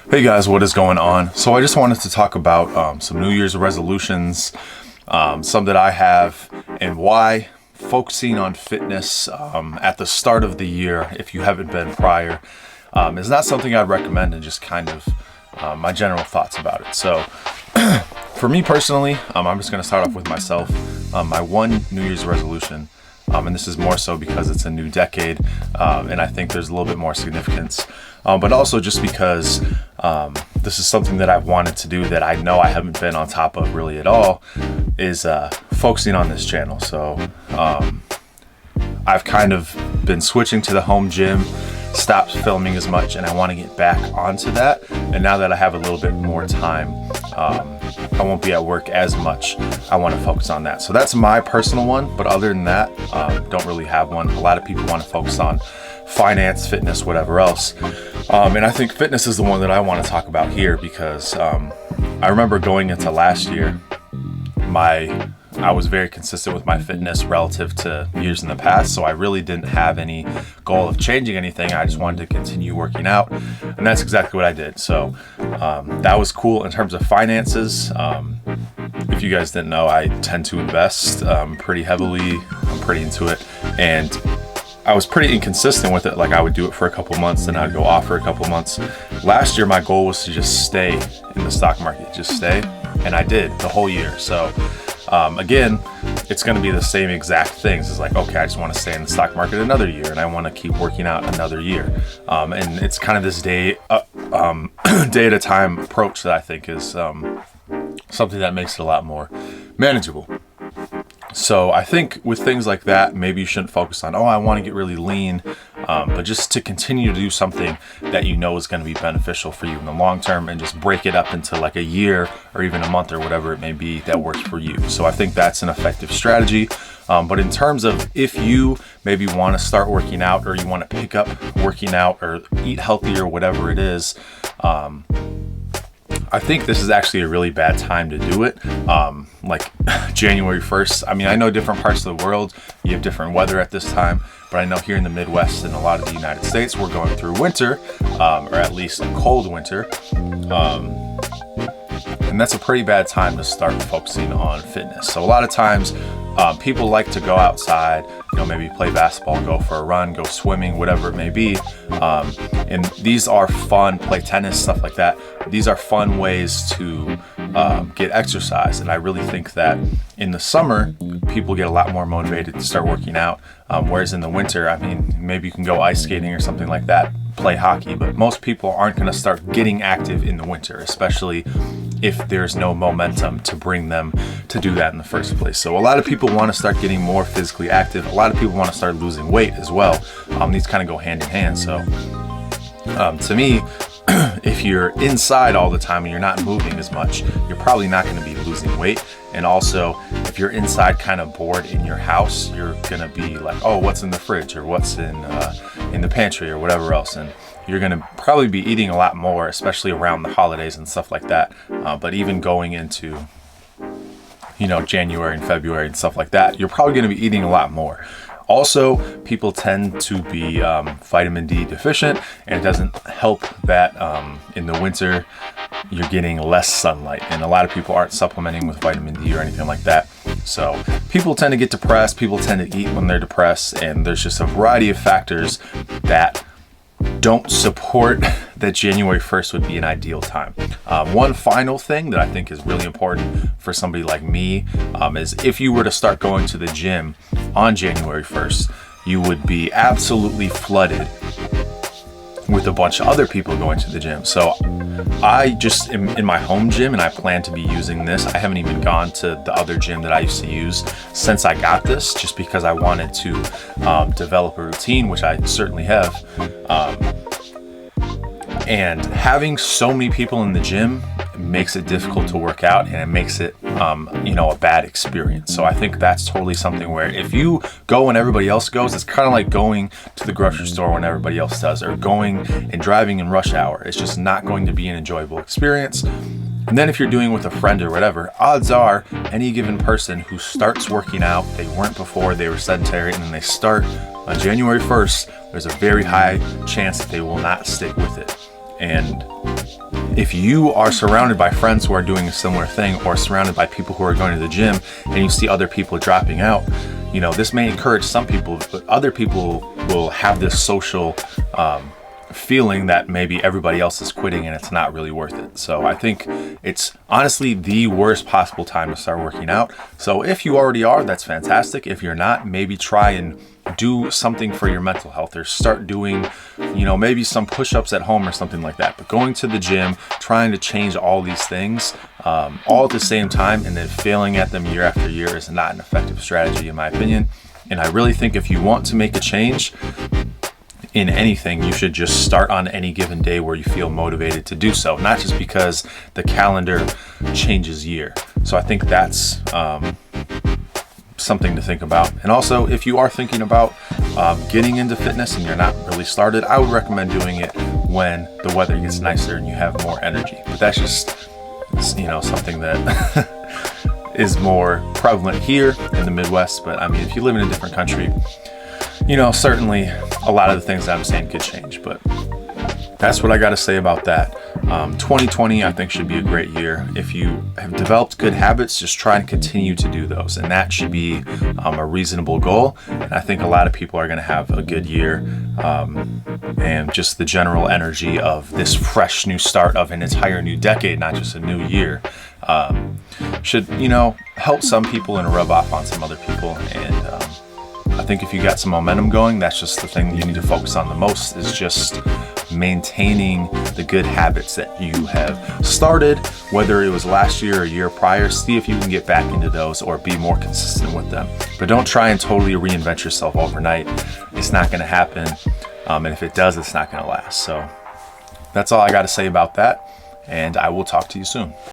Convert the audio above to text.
Hey guys, what is going on? So I just wanted to talk about some New Year's resolutions, some that I have, and why focusing on fitness at the start of the year, if you haven't been prior, is not something I'd recommend, and just kind of my general thoughts about it. So for me personally, I'm just going to start off with myself. My one New Year's resolution, and this is more so because it's a new decade, and I think there's a little bit more significance, but also just because this is something that I've wanted to do that I know I haven't been on top of really at all, is focusing on this channel. So I've kind of been switching to the home gym, stopped filming as much, and I want to get back onto that. And now that I have a little bit more time, I won't be at work as much. I want to focus on that. So that's my personal one. But other than that, don't really have one. A lot of people want to focus on finance, fitness, whatever else. And I think fitness is the one that I want to talk about here because I remember going into last year, I was very consistent with my fitness relative to years in the past. So I really didn't have any goal of changing anything. I just wanted to continue working out. And that's exactly what I did. So that was cool. In terms of finances, if you guys didn't know, I tend to invest pretty heavily. I'm pretty into it. And I was pretty inconsistent with it. Like I would do it for a couple months, then I'd go off for a couple months. Last year, my goal was to just stay in the stock market, just stay. And I did the whole year. So again, it's going to be the same exact things. It's like, okay, I just want to stay in the stock market another year, and I want to keep working out another year. And it's kind of this day at a time approach that I think is something that makes it a lot more manageable. So I think with things like that, maybe you shouldn't focus on, I want to get really lean, but just to continue to do something that you know is going to be beneficial for you in the long term, and just break it up into like a year or even a month or whatever it may be that works for you. So I think that's an effective strategy. But in terms of if you maybe want to start working out, or you want to pick up working out or eat healthy or whatever it is, I think this is actually a really bad time to do it. Like January 1st. I mean, I know different parts of the world, you have different weather at this time, but I know here in the Midwest and a lot of the United States, we're going through winter, or at least a cold winter. And that's a pretty bad time to start focusing on fitness. So a lot of times, people like to go outside, maybe play basketball, go for a run, go swimming, whatever it may be. And these are fun, play tennis, stuff like that. These are fun ways to get exercise. And I really think that in the summer, people get a lot more motivated to start working out. Whereas in the winter, I mean, maybe you can go ice skating or something like that, play hockey, but most people aren't going to start getting active in the winter, especially if there's no momentum to bring them to do that in the first place. So a lot of people want to start getting more physically active. A lot of people want to start losing weight as well. These kind of go hand in hand. So to me, if you're inside all the time and you're not moving as much, you're probably not going to be losing weight. And also, if you're inside kind of bored in your house, you're going to be like, what's in the fridge, or what's in the pantry, or whatever else. And you're going to probably be eating a lot more, especially around the holidays and stuff like that. But even going into, January and February and stuff like that, you're probably going to be eating a lot more. Also, people tend to be vitamin D deficient, and it doesn't help that in the winter you're getting less sunlight, and a lot of people aren't supplementing with vitamin D or anything like that. So people tend to get depressed, people tend to eat when they're depressed, and there's just a variety of factors that don't support that January 1st would be an ideal time. One final thing that I think is really important for somebody like me is if you were to start going to the gym on January 1st, you would be absolutely flooded with a bunch of other people going to the gym. So I just am in my home gym, and I plan to be using this. I haven't even gone to the other gym that I used to use since I got this, just because I wanted to develop a routine, which I certainly have. And having so many people in the gym makes it difficult to work out, and it makes it, a bad experience. So I think that's totally something where if you go when everybody else goes, it's kind of like going to the grocery store when everybody else does, or going and driving in rush hour. It's just not going to be an enjoyable experience. And then if you're doing it with a friend or whatever, odds are any given person who starts working out, they weren't before, they were sedentary, and then they start on January 1st, there's a very high chance that they will not stick with it. And if you are surrounded by friends who are doing a similar thing, or surrounded by people who are going to the gym and you see other people dropping out, this may encourage some people, but other people will have this social feeling that maybe everybody else is quitting and it's not really worth it. So I think it's honestly the worst possible time to start working out. So if you already are, that's fantastic. If you're not, maybe try and do something for your mental health, or start doing, maybe some push-ups at home or something like that. But going to the gym, trying to change all these things all at the same time, and then failing at them year after year is not an effective strategy, in my opinion. And I really think if you want to make a change in anything, you should just start on any given day where you feel motivated to do so, not just because the calendar changes year. So I think that's something to think about. And also, if you are thinking about getting into fitness and you're not really started, I would recommend doing it when the weather gets nicer and you have more energy. But that's just, something that is more prevalent here in the Midwest. But I mean, if you live in a different country, certainly a lot of the things that I'm saying could change. But that's what I got to say about that. 2020, I think, should be a great year. If you have developed good habits, just try and continue to do those. And that should be a reasonable goal. And I think a lot of people are going to have a good year. And just the general energy of this fresh new start of an entire new decade, not just a new year, should, help some people and rub off on some other people. And I think if you got some momentum going, that's just the thing you need to focus on the most, is just maintaining the good habits that you have started, whether it was last year or a year prior. See if you can get back into those or be more consistent with them. But don't try and totally reinvent yourself overnight. It's not going to happen. And if it does, it's not going to last. So that's all I got to say about that. And I will talk to you soon.